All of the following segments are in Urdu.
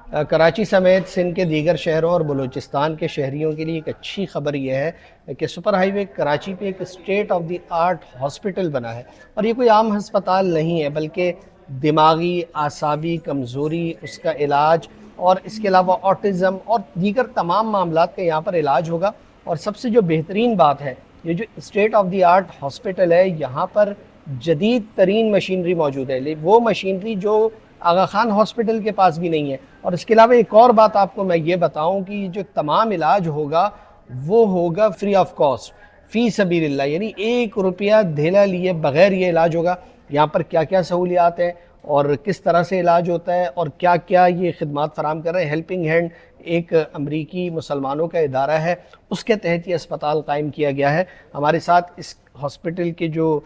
کراچی سمیت سندھ کے دیگر شہروں اور بلوچستان کے شہریوں کے لیے ایک اچھی خبر یہ ہے کہ سپر ہائی وے کراچی پہ ایک state of the art hospital بنا ہے، اور یہ کوئی عام ہسپتال نہیں ہے بلکہ دماغی اعصابی کمزوری، اس کا علاج اور اس کے علاوہ آٹزم اور دیگر تمام معاملات کا یہاں پر علاج ہوگا۔ اور سب سے جو بہترین بات ہے، یہ جو state of the art hospital ہے، یہاں پر جدید ترین مشینری موجود ہے، وہ مشینری جو آغا خان ہاسپٹل کے پاس بھی نہیں ہے۔ اور اس کے علاوہ ایک اور بات آپ کو میں یہ بتاؤں کہ جو تمام علاج ہوگا وہ ہوگا فری آف کاسٹ، فی سبیل اللہ، یعنی 1 روپیہ دھیلا لیے بغیر یہ علاج ہوگا۔ یہاں پر کیا کیا سہولیات ہیں اور کس طرح سے علاج ہوتا ہے اور کیا کیا یہ خدمات فراہم کر رہے ہیں۔ ہیلپنگ ہینڈ ایک امریکی مسلمانوں کا ادارہ ہے، اس کے تحت یہ اسپتال قائم کیا گیا ہے۔ ہمارے ساتھ اس ہاسپٹل کے جو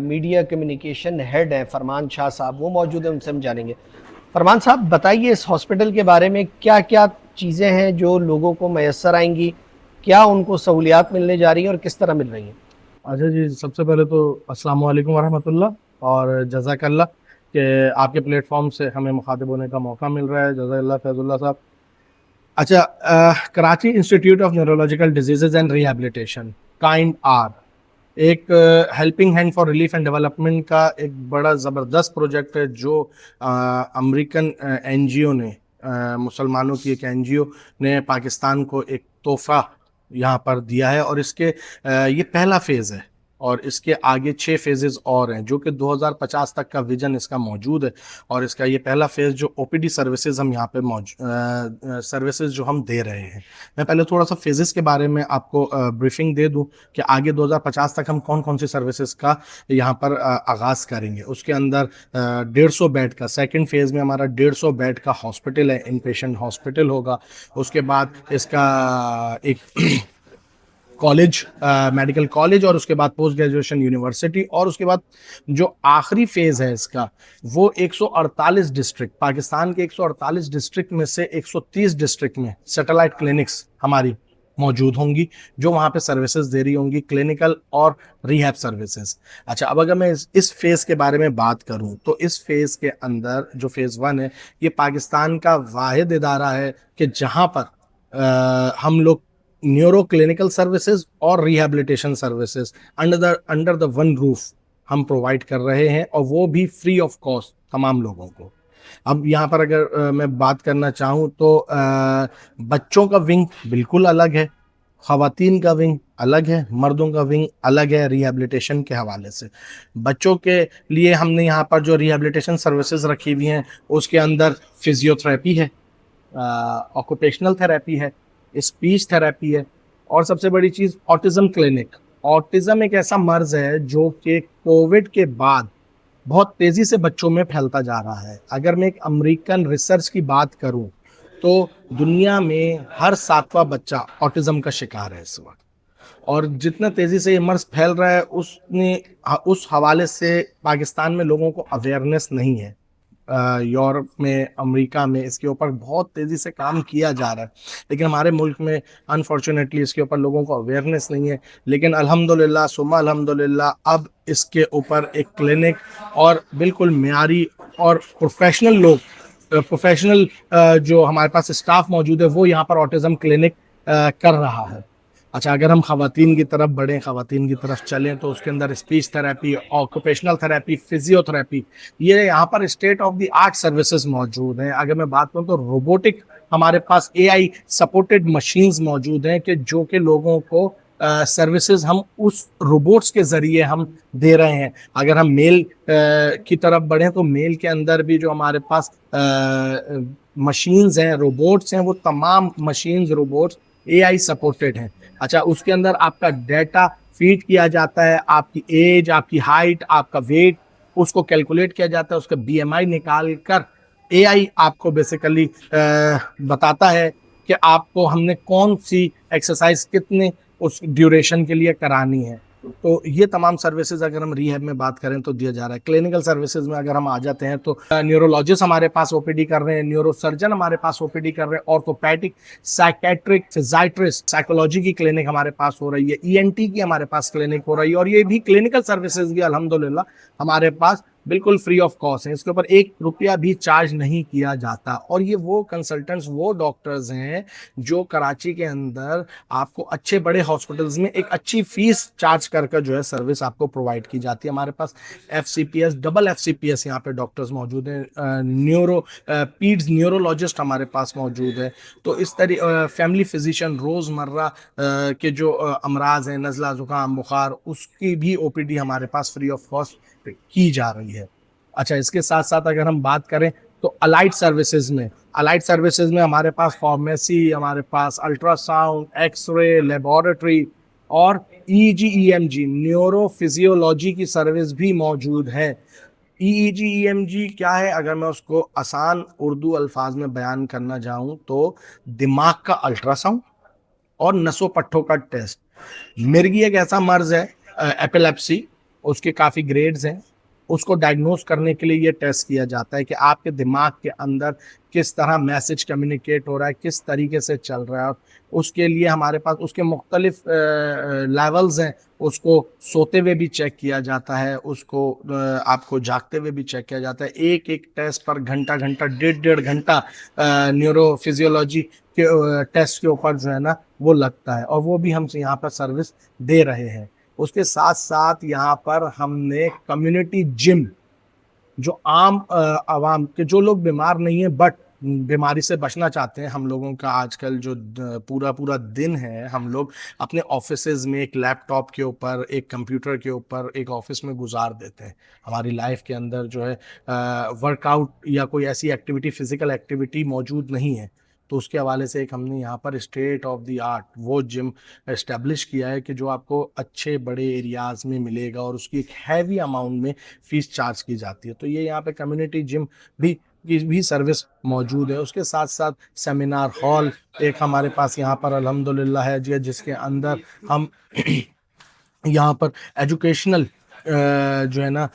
میڈیا کمیونیکیشن ہیڈ ہیں فرمان شاہ صاحب، وہ موجود ہیں، ان سے ہم جانیں گے۔ فرمان صاحب بتائیے اس ہاسپٹل کے بارے میں، کیا کیا چیزیں ہیں جو لوگوں کو میسر آئیں گی، کیا ان کو سہولیات ملنے جا رہی ہیں اور کس طرح مل رہی ہیں؟ اچھا جی، سب سے پہلے تو السلام علیکم ورحمۃ اللہ اور جزاک اللہ کہ آپ کے پلیٹ فارم سے ہمیں مخاطب ہونے کا موقع مل رہا ہے۔ جزاک اللہ فیض اللہ صاحب۔ اچھا، Karachi Institute of Neurological Diseases and Rehabilitation KIND R ایک Helping Hand for Relief and Development کا ایک بڑا زبردست پروجیکٹ ہے جو امریکن این جی او نے، مسلمانوں کی ایک این جی او نے پاکستان کو ایک تحفہ یہاں پر دیا ہے، اور اس کے یہ پہلا فیز ہے اور اس کے آگے 6 فیزز اور ہیں جو کہ 2050 تک کا ویژن اس کا موجود ہے، اور اس کا یہ پہلا فیز جو او پی ڈی سروسز ہم یہاں پہ سروسز جو ہم دے رہے ہیں۔ میں پہلے تھوڑا سا فیزز کے بارے میں آپ کو بریفنگ دے دوں کہ آگے 2050 تک ہم کون کون سی سروسز کا یہاں پر آغاز کریں گے۔ اس کے اندر 150 بیڈ کا، سیکنڈ فیز میں ہمارا 150 بیڈ کا ہاسپٹل ہے، ان پیشنٹ ہاسپٹل ہوگا۔ اس کے بعد اس کا ایک کالج، میڈیکل کالج، اور اس کے بعد پوسٹ گریجویشن یونیورسٹی، اور اس کے بعد جو آخری فیز ہے اس کا وہ 148 ڈسٹرکٹ، پاکستان کے 148 ڈسٹرکٹ میں سے 130 ڈسٹرکٹ میں سیٹلائٹ کلینکس ہماری موجود ہوں گی جو وہاں پہ سروسز دے رہی ہوں گی، کلینکل اور ریہیب سروسز۔ اچھا، اب اگر میں اس فیز کے بارے میں بات کروں تو اس فیز کے اندر جو فیز 1 ہے، یہ پاکستان کا واحد ادارہ ہے کہ جہاں پر ہم لوگ نیورو کلینکل سروسز اور rehabilitation services under the one roof ہم پرووائڈ کر رہے ہیں، اور وہ بھی فری آف کاسٹ تمام لوگوں کو۔ اب یہاں پر اگر میں بات کرنا چاہوں تو بچوں کا ونگ بالکل الگ ہے، خواتین کا ونگ الگ ہے، مردوں کا ونگ الگ ہے ریہیبلیٹیشن کے حوالے سے۔ بچوں کے لیے ہم نے یہاں پر جو ریہیبلیٹیشن سروسز رکھی ہوئی ہیں اس کے اندر فزیو تھراپی ہے، آکوپیشنل تھراپی ہے، اسپیچ تھراپی ہے، اور سب سے بڑی چیز آٹزم کلینک۔ آٹزم ایک ایسا مرض ہے جو کہ کووڈ کے بعد بہت تیزی سے بچوں میں پھیلتا جا رہا ہے۔ اگر میں ایک امریکن ریسرچ کی بات کروں تو دنیا میں ہر 7واں بچہ آٹزم کا شکار ہے اس وقت، اور جتنا تیزی سے یہ مرض پھیل رہا ہے اس حوالے سے پاکستان میں لوگوں کو اویئرنیس نہیں ہے۔ یورپ میں، امریکہ میں اس کے اوپر بہت تیزی سے کام کیا جا رہا ہے، لیکن ہمارے ملک میں انفارچونیٹلی اس کے اوپر لوگوں کو اویئرنیس نہیں ہے۔ لیکن الحمدللہ ثم الحمدللہ اب اس کے اوپر ایک کلینک اور بالکل معیاری اور پروفیشنل جو ہمارے پاس اسٹاف موجود ہے وہ یہاں پر آٹزم کلینک کر رہا ہے۔ اچھا، اگر ہم خواتین کی طرف بڑھیں، خواتین کی طرف چلیں تو اس کے اندر speech therapy, occupational therapy, physiotherapy, یہ یہاں پر state of the art services موجود ہیں۔ اگر میں بات کروں تو روبوٹک ہمارے پاس اے آئی سپورٹڈ مشینز موجود ہیں کہ جو کہ لوگوں کو سروسز ہم اس روبوٹس کے ذریعے ہم دے رہے ہیں۔ اگر ہم میل کی طرف بڑھیں تو میل کے اندر بھی جو ہمارے پاس مشینز ہیں، روبوٹس ہیں، وہ تمام مشینز، روبوٹس اے آئی سپورٹڈ ہیں۔ اچھا، اس کے اندر آپ کا ڈیٹا فیڈ کیا جاتا ہے، آپ کی ایج، آپ کی ہائٹ، آپ کا ویٹ، اس کو کیلکولیٹ کیا جاتا ہے، اس کا بی ایم آئی نکال کر اے آئی آپ کو بیسیکلی بتاتا ہے کہ آپ کو ہم نے کون سی ایکسرسائز کتنے اس ڈیوریشن کے لیے کرانی ہے۔ تو یہ تمام سروسز اگر ہم ریہیب میں بات کریں تو دیا جا رہا ہے۔ کلینکل سروسز میں اگر ہم آ جاتے ہیں تو نیورولوجسٹ ہمارے پاس او پی ڈی کر رہے ہیں، نیورو سرجن ہمارے پاس او پی ڈی کر رہے ہیں، آرتھوپیڈک، سائکیٹرک، فزیاٹرسٹ، سائیکولوجی کی کلینک ہمارے پاس ہو رہی ہے، ای این ٹی کی ہمارے پاس کلینک ہو رہی ہے، اور یہ بھی کلینکل سروسز بھی الحمدللہ ہمارے پاس بالکل فری آف کاسٹ ہیں، اس کے اوپر 1 روپیہ بھی چارج نہیں کیا جاتا. اور یہ وہ کنسلٹنٹس، وہ ڈاکٹرز ہیں جو کراچی کے اندر آپ کو اچھے بڑے ہاسپٹلز میں ایک اچھی فیس چارج کر کے جو ہے سروس آپ کو پرووائڈ کی جاتی ہے. ہمارے پاس FCPS، ڈبل FCPS یہاں پہ ڈاکٹرز موجود ہیں، پیڈز نیورولوجسٹ ہمارے پاس موجود ہے. تو اس طرح فیملی فزیشین، روز مرہ کے جو امراض ہیں، نزلہ، زکام، بخار، اس کی بھی OPD ہمارے پاس فری آف کاسٹ کی جا رہی ہے. اچھا، اس کے ساتھ ساتھ اگر ہم بات کریں تو الائٹ سروسز میں ہمارے پاس فارمیسی، ہمارے پاس ultrasound, X ray, laboratory اور EEG نیورو فزیولوجی کی سروس بھی موجود ہے. EEG کیا ہے؟ اگر میں اس کو آسان اردو الفاظ میں بیان کرنا چاہوں تو دماغ کا الٹرا ساؤنڈ اور نسوں پٹھوں کا ٹیسٹ. مرگی ایک ایسا مرض ہے، ایپیلیپسی، اس کے کافی گریڈز ہیں. اس کو ڈائگنوز کرنے کے لیے یہ ٹیسٹ کیا جاتا ہے کہ آپ کے دماغ کے اندر کس طرح میسج کمیونیکیٹ ہو رہا ہے، کس طریقے سے چل رہا ہے. اس کے لیے ہمارے پاس اس کے مختلف لیولز ہیں. اس کو سوتے ہوئے بھی چیک کیا جاتا ہے، اس کو آپ کو جاگتے ہوئے بھی چیک کیا جاتا ہے. ایک ٹیسٹ پر گھنٹہ، ڈیڑھ گھنٹہ نیورو فزیولوجی کے ٹیسٹ کے اوپر جو ہے نا وہ لگتا ہے، اور وہ بھی ہم سے یہاں پر سروس دے رہے ہیں. اس کے ساتھ ساتھ یہاں پر ہم نے کمیونٹی جم، جو عام عوام کے، جو لوگ بیمار نہیں ہیں بٹ بیماری سے بچنا چاہتے ہیں. ہم لوگوں کا آج کل جو پورا دن ہے، ہم لوگ اپنے آفیسز میں ایک لیپ ٹاپ کے اوپر، ایک کمپیوٹر کے اوپر ایک آفس میں گزار دیتے ہیں. ہماری لائف کے اندر جو ہے ورک آؤٹ یا کوئی ایسی ایکٹیویٹی، فزیکل ایکٹیویٹی موجود نہیں ہے. تو اس کے حوالے سے ایک ہم نے یہاں پر اسٹیٹ آف دی آرٹ وہ جم اسٹیبلش کیا ہے کہ جو آپ کو اچھے بڑے ایریاز میں ملے گا، اور اس کی ایک ہیوی اماؤنٹ میں فیس چارج کی جاتی ہے. تو یہ یہاں پہ کمیونٹی جم بھی سروس موجود ہے. اس کے ساتھ ساتھ سیمینار ہال ایک ہمارے پاس یہاں پر الحمدللہ ہے جی، جس کے اندر ہم یہاں پر ایجوکیشنل جو ہے نا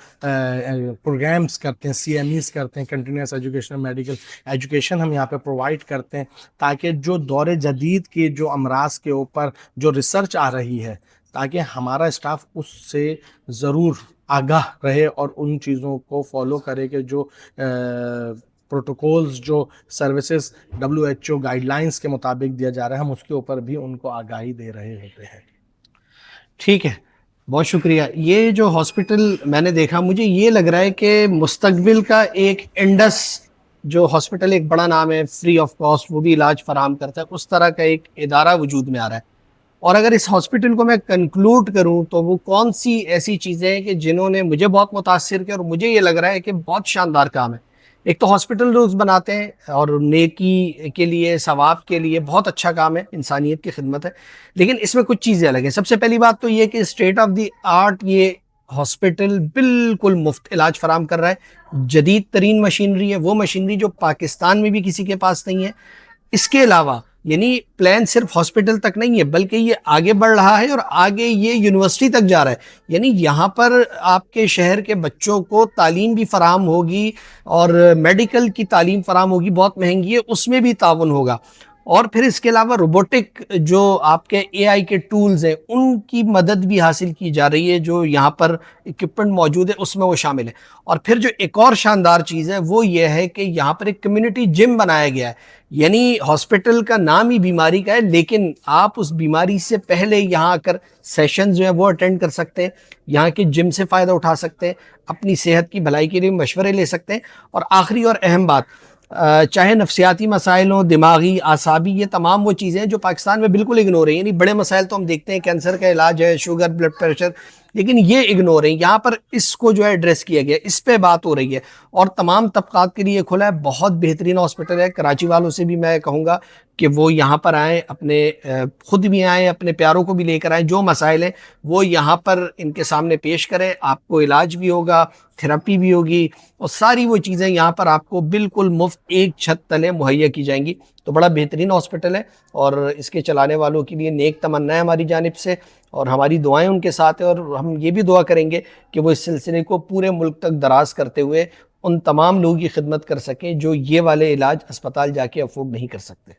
پروگرامز کرتے ہیں، CMEs کرتے ہیں، کنٹینیوس ایجوکیشن، میڈیکل ایجوکیشن ہم یہاں پہ پرووائڈ کرتے ہیں، تاکہ جو دور جدید کے جو امراض کے اوپر جو ریسرچ آ رہی ہے، تاکہ ہمارا اسٹاف اس سے ضرور آگاہ رہے اور ان چیزوں کو فالو کرے کہ جو پروٹوکولز، جو سروسز WHO گائیڈ لائنز کے مطابق دیا جا رہا ہے، ہم اس کے اوپر بھی ان کو آگاہی دے رہے ہوتے ہیں. ٹھیک ہے، بہت شکریہ. یہ جو ہاسپٹل میں نے دیکھا، مجھے یہ لگ رہا ہے کہ مستقبل کا ایک انڈس جو ہاسپٹل، ایک بڑا نام ہے، فری آف کاسٹ، وہ بھی علاج فراہم کرتا ہے، اس طرح کا ایک ادارہ وجود میں آ رہا ہے. اور اگر اس ہاسپٹل کو میں کنکلوڈ کروں تو وہ کون سی ایسی چیزیں ہیں کہ جنہوں نے مجھے بہت متاثر کیا، اور مجھے یہ لگ رہا ہے کہ بہت شاندار کام ہے. ایک تو ہاسپٹل روز بناتے ہیں اور نیکی کے لیے، ثواب کے لیے بہت اچھا کام ہے، انسانیت کی خدمت ہے. لیکن اس میں کچھ چیزیں الگ ہیں. سب سے پہلی بات تو یہ کہ اسٹیٹ آف دی آرٹ یہ ہاسپٹل بالکل مفت علاج فراہم کر رہا ہے. جدید ترین مشینری ہے، وہ مشینری جو پاکستان میں بھی کسی کے پاس نہیں ہے. اس کے علاوہ یعنی پلان صرف ہاسپٹل تک نہیں ہے، بلکہ یہ آگے بڑھ رہا ہے اور آگے یہ یونیورسٹی تک جا رہا ہے. یعنی یہاں پر آپ کے شہر کے بچوں کو تعلیم بھی فراہم ہوگی، اور میڈیکل کی تعلیم فراہم ہوگی، بہت مہنگی ہے، اس میں بھی تعاون ہوگا. اور پھر اس کے علاوہ روبوٹک جو آپ کے AI کے ٹولز ہیں، ان کی مدد بھی حاصل کی جا رہی ہے. جو یہاں پر اکوپمنٹ موجود ہے اس میں وہ شامل ہے. اور پھر جو ایک اور شاندار چیز ہے وہ یہ ہے کہ یہاں پر ایک کمیونٹی جم بنایا گیا ہے. یعنی ہاسپٹل کا نام ہی بیماری کا ہے، لیکن آپ اس بیماری سے پہلے یہاں آ کر سیشنز جو ہیں وہ اٹینڈ کر سکتے ہیں، یہاں کے جم سے فائدہ اٹھا سکتے ہیں، اپنی صحت کی بھلائی کے لیے مشورے لے سکتے ہیں. اور آخری اور اہم بات، چاہے نفسیاتی مسائل ہوں، دماغی، اعصابی، یہ تمام وہ چیزیں ہیں جو پاکستان میں بالکل اگنور ہیں. یعنی بڑے مسائل تو ہم دیکھتے ہیں، کینسر کا علاج ہے، شوگر، بلڈ پریشر، لیکن یہ اگنور ہیں. یہاں پر اس کو جو ہے ایڈریس کیا گیا، اس پہ بات ہو رہی ہے، اور تمام طبقات کے لیے کھلا ہے. بہت بہترین ہاسپٹل ہے. کراچی والوں سے بھی میں کہوں گا کہ وہ یہاں پر آئیں، اپنے خود بھی آئیں، اپنے پیاروں کو بھی لے کر آئیں. جو مسائل ہیں وہ یہاں پر ان کے سامنے پیش کریں، آپ کو علاج بھی ہوگا، تھراپی بھی ہوگی، اور ساری وہ چیزیں یہاں پر آپ کو بالکل مفت ایک چھت تلے مہیا کی جائیں گی. تو بڑا بہترین ہاسپٹل ہے، اور اس کے چلانے والوں کے لیے نیک تمنا ہے ہماری جانب سے، اور ہماری دعائیں ان کے ساتھ ہیں. اور ہم یہ بھی دعا کریں گے کہ وہ اس سلسلے کو پورے ملک تک دراز کرتے ہوئے ان تمام لوگوں کی خدمت کر سکیں جو یہ والے علاج اسپتال جا کے افورڈ نہیں کر سکتے.